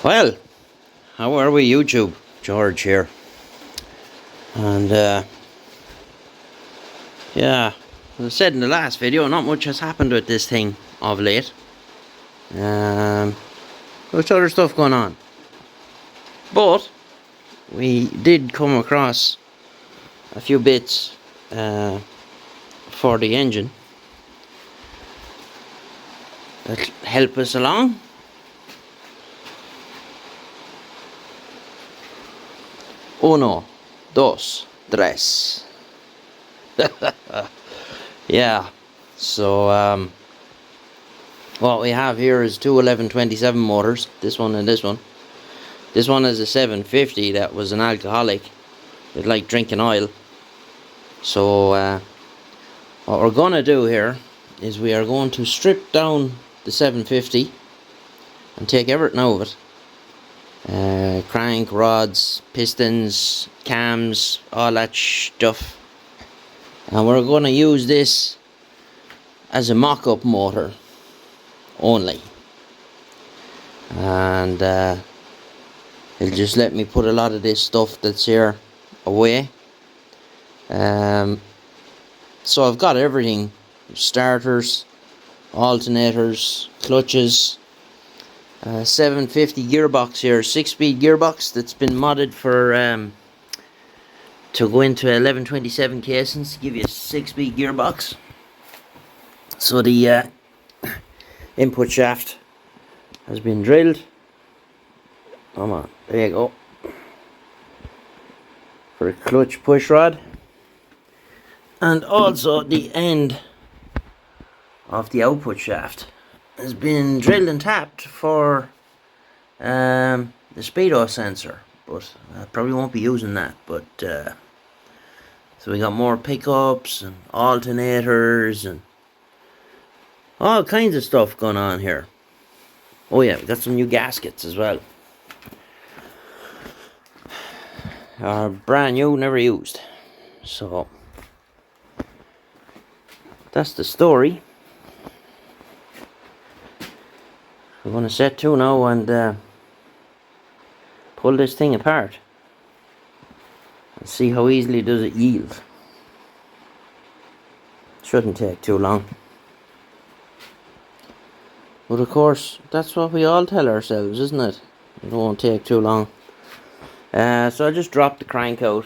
Well, how are we, YouTube? George here. And, yeah, as I said in the last video, not much has happened with this thing of late. There's other stuff going on. But, we did come across a few bits for the engine that help us along. Uno, dos, tres. Yeah, so what we have here is two 1127 motors, this one and this one. This one is a 750 that was an alcoholic. It liked drinking oil. So what we're going to do here is we are going to strip down the 750 and take everything out of it. Crank, rods, pistons, cams, all that stuff. And we're going to use this as a mock-up motor only. And it'll just let me put a lot of this stuff that's here away. So I've got everything: starters, alternators, clutches, 750 gearbox here, 6-speed gearbox that's been modded for to go into 1127 casings to give you a 6-speed gearbox. So the input shaft has been drilled. Come on, there you go. For a clutch push rod. And also the end of the output shaft has been drilled and tapped for the speedo sensor, but I probably won't be using that. But so we got more pickups and alternators and all kinds of stuff going on here. Oh yeah, we got some new gaskets as well. Brand new, never used. So that's the story. We're going to set to now and pull this thing apart and see how easily does it yield. Shouldn't take too long. But of course, that's what we all tell ourselves, isn't it? It won't take too long. So I'll just drop the crank out.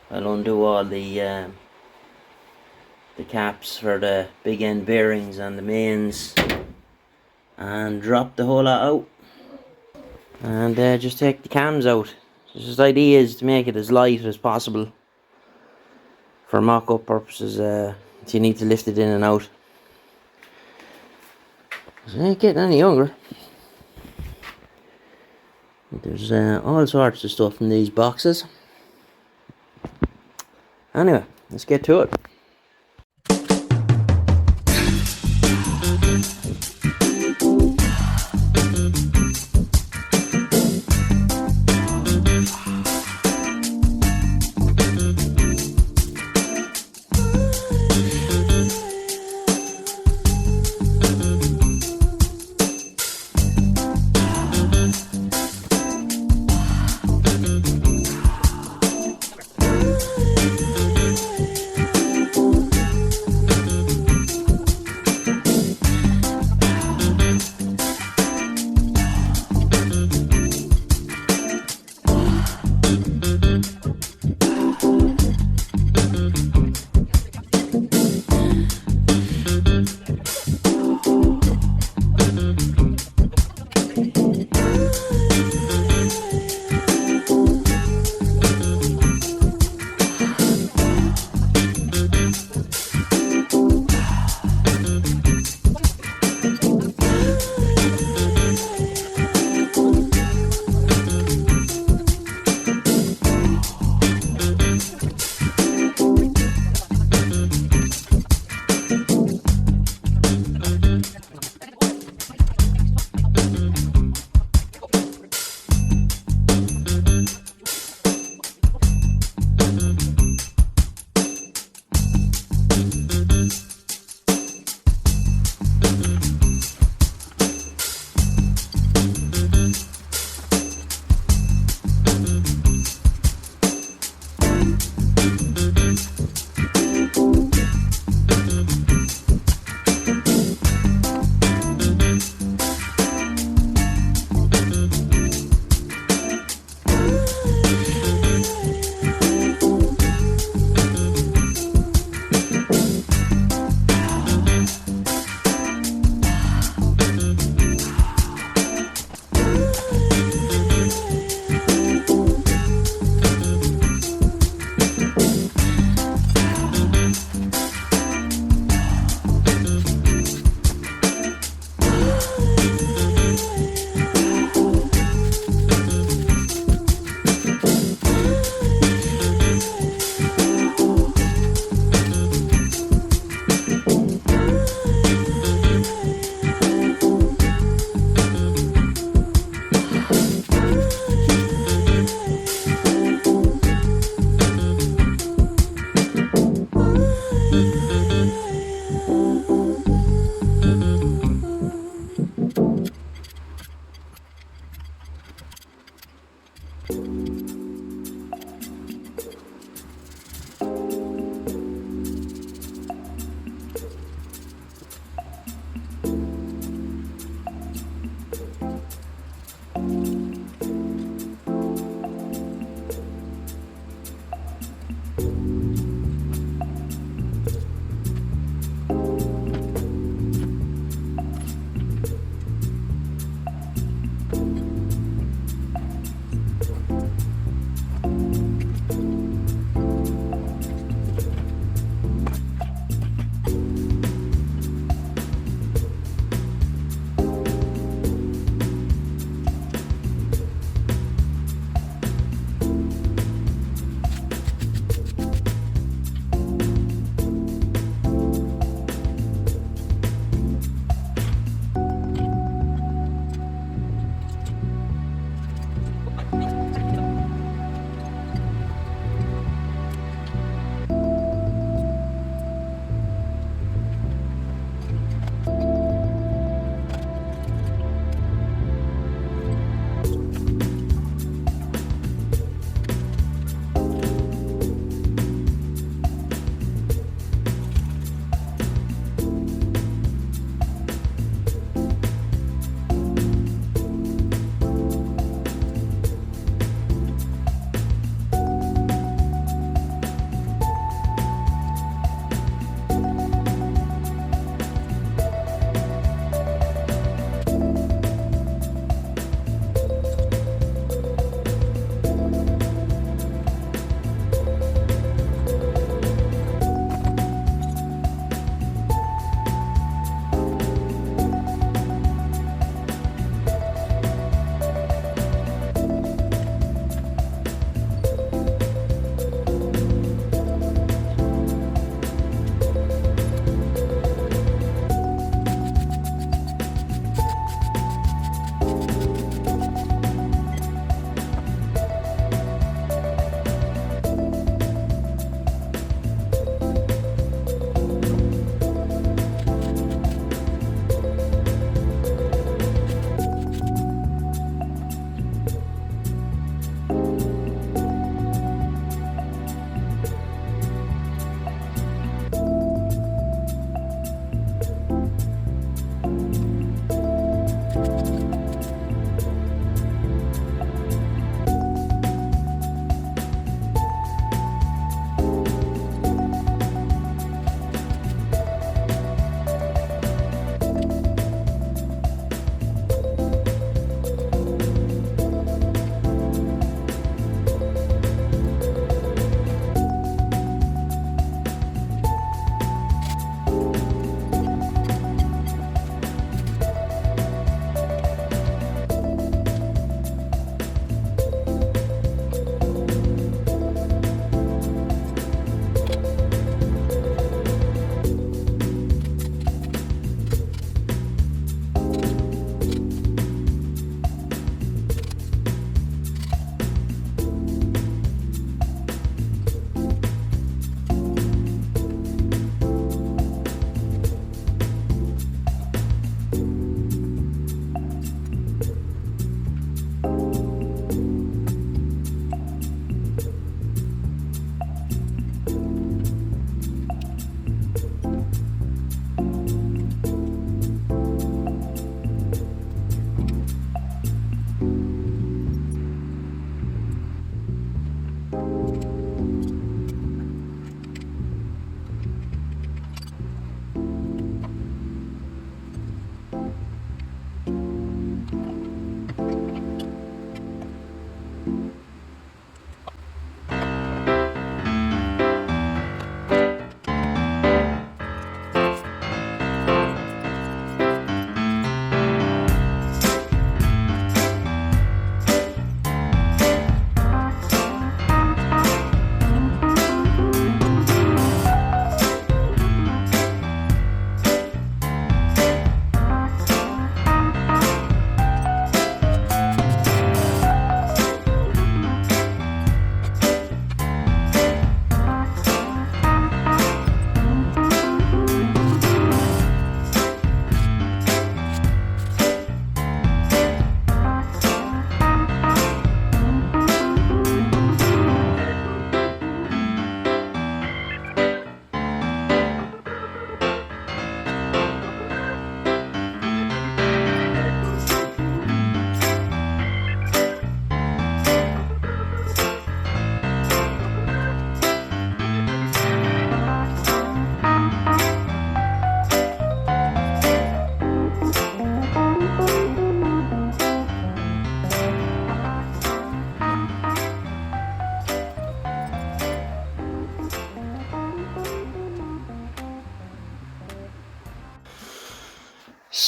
I'll undo all the caps for the big end bearings and the mains, and drop the whole lot out, and just take the cams out. Just the idea is to make it as light as possible for mock-up purposes. If you need to lift it in and out, it ain't getting any younger. There's all sorts of stuff in these boxes. Anyway, let's get to it.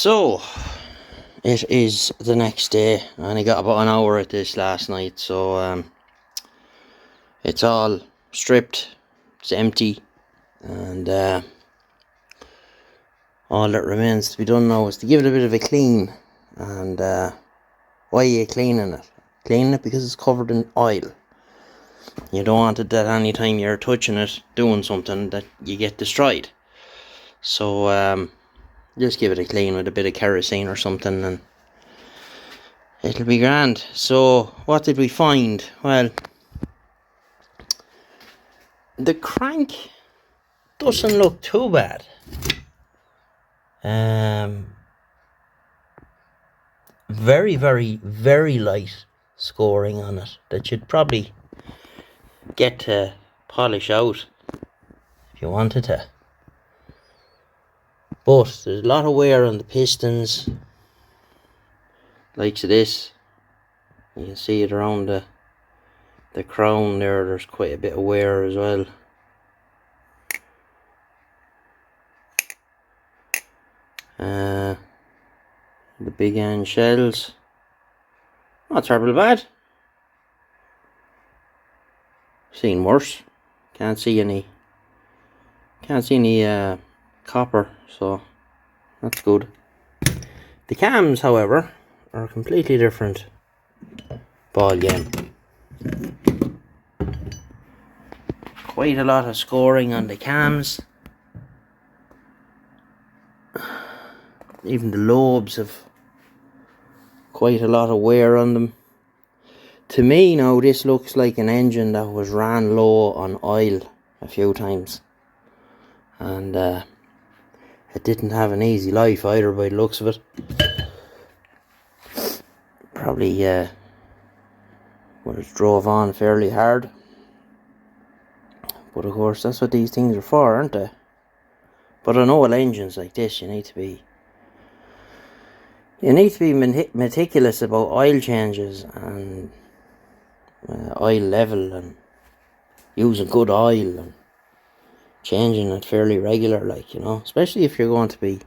So it is the next day. I only got about an hour at this last night, so it's all stripped, it's empty, and all that remains to be done now is to give it a bit of a clean. And why are you cleaning it? Cleaning it because it's covered in oil. You don't want it that any time you're touching it, doing something, that you get destroyed. So just give it a clean with a bit of kerosene or something and it'll be grand. So what did we find? Well, the crank doesn't look too bad. Very, very, very light scoring on it that you'd probably get to polish out if you wanted to. But there's a lot of wear on the pistons, like this. You can see it around the crown there. There's quite a bit of wear as well. The big end shells, not terribly bad. Seen worse. Can't see any copper, so that's good. The cams, however, are a completely different ball game. Quite a lot of scoring on the cams. Even the lobes have quite a lot of wear on them. To me now, this looks like an engine that was ran low on oil a few times, and it didn't have an easy life either by the looks of it. Probably was drove on fairly hard, but of course that's what these things are for, aren't they? But on old engines like this, you need to be meticulous about oil changes and oil level and using good oil and changing it fairly regular, like, you know, especially if you're going to be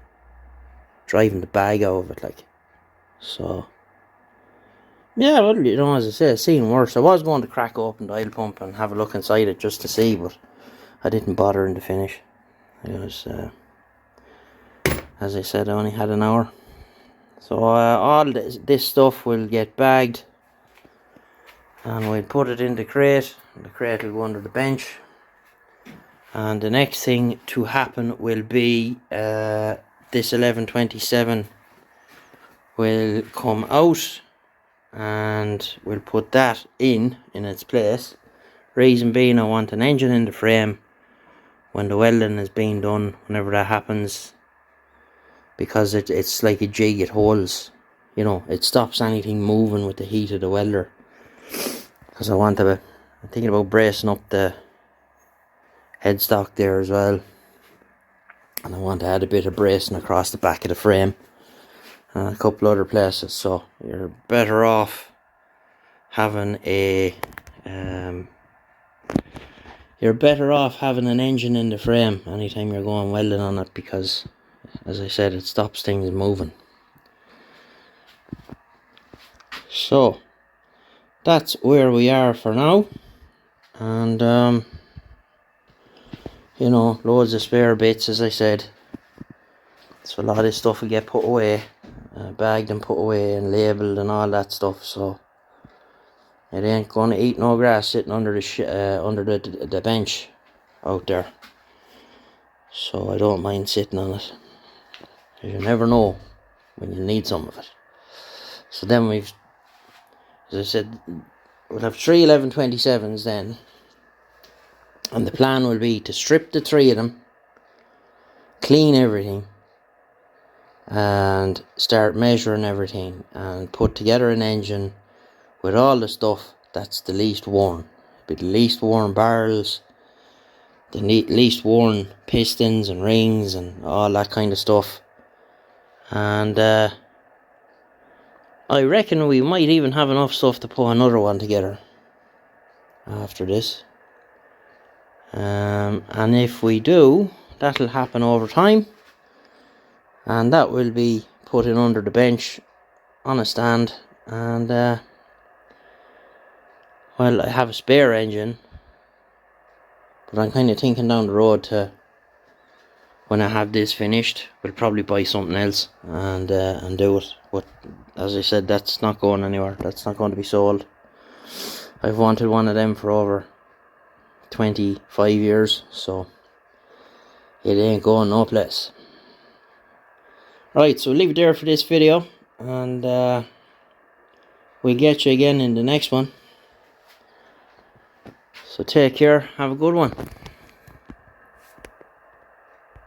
driving the bag out of it, like. So yeah, well, you know, as I say, I've seen worse. I was going to crack open the oil pump and have a look inside it just to see, but I didn't bother in the finish. I was as I said, I only had an hour. So all this stuff will get bagged and we'll put it in the crate. The crate will go under the bench, and the next thing to happen will be this 1127 will come out and we'll put that in its place. Reason being, I want an engine in the frame when the welding is being done, whenever that happens, because it's like a jig. It holds, you know, it stops anything moving with the heat of the welder. Because I'm thinking about bracing up the headstock there as well, and I want to add a bit of bracing across the back of the frame and a couple other places. So you're better off having an engine in the frame anytime you're going welding on it, because, as I said, it stops things moving. So that's where we are for now, and you know, loads of spare bits, as I said. So a lot of this stuff will get put away, bagged and put away and labelled and all that stuff. So it ain't going to eat no grass sitting under the bench out there. So I don't mind sitting on it, because you never know when you need some of it. So then as I said, we'll have 3 1127s then, and the plan will be to strip the 3 of them, clean everything, and start measuring everything and put together an engine with all the stuff that's the least worn. Be the least worn barrels, the least worn pistons and rings and all that kind of stuff. And I reckon we might even have enough stuff to put another one together after this. And if we do, that'll happen over time, and that will be put it under the bench on a stand, and well, I have a spare engine, but I'm kind of thinking down the road to, when I have this finished, we'll probably buy something else and do it. But as I said, that's not going anywhere. That's not going to be sold. I've wanted one of them for over 25 years, so it ain't going no place. Right, so leave it there for this video, and we'll get you again in the next one. So take care, have a good one.